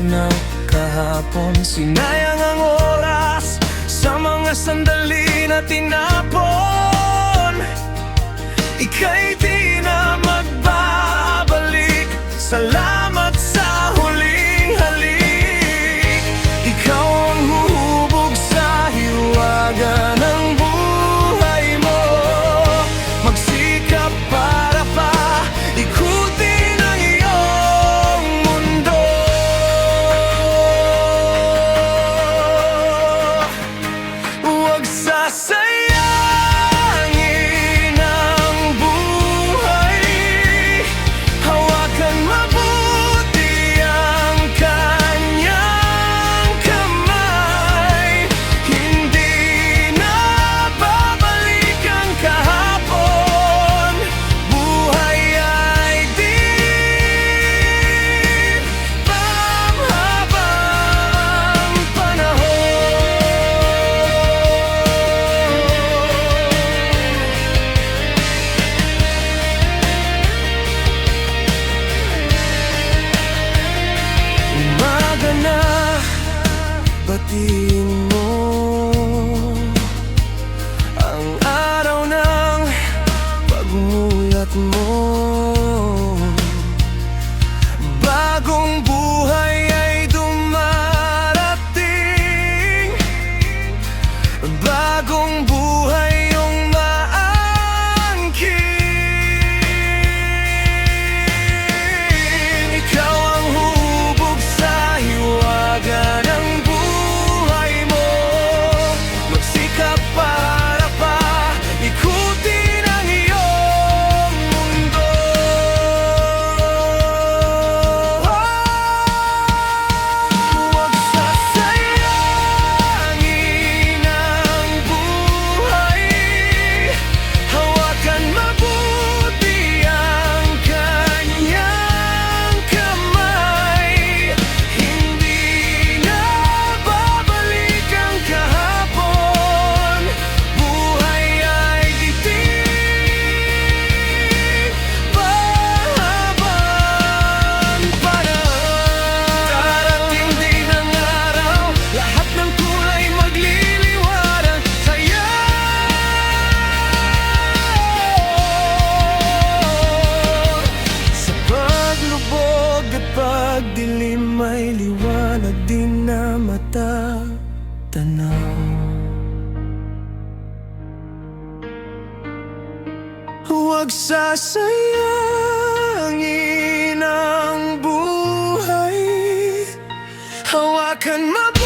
ng kahapon. Sinayang ang oras sa mga sandali na tinapon. Ika'y di na magbabalik. Salamat sa huling halik. Ikaw ang huhubog sa hiwaga ng buhay mo. Magsikap para pa ikutin ang iyong mundo. Huwag sasayangin ang buhay. Hawakan mabuti ang kanyang kamay. Hindi na babalik ang kahapon. Buhay ay di panghabang panahon. Umaga na, batiin mo ang araw ng pagmulat mo. Bagong buhay ay dumarating. Bagong buhay yung maangkin. Ikaw ang hubog sa hiwaga ng buhay mo. Magsikap para pa ikutin ang iyong mundo. Huwag sasayangin ang buhay. Hawakan mabuti ang kanyang kamay. Hindi na babalik ang kahapon. Buhay ay itig pahabang panahon. Darating din ang araw, lahat ng kulay magliliwanag sa'yo. Sa paglubog at pagdilim may liwanag din na matatanaw. Huwag sasayangin ang buhay. Hawakan mabuti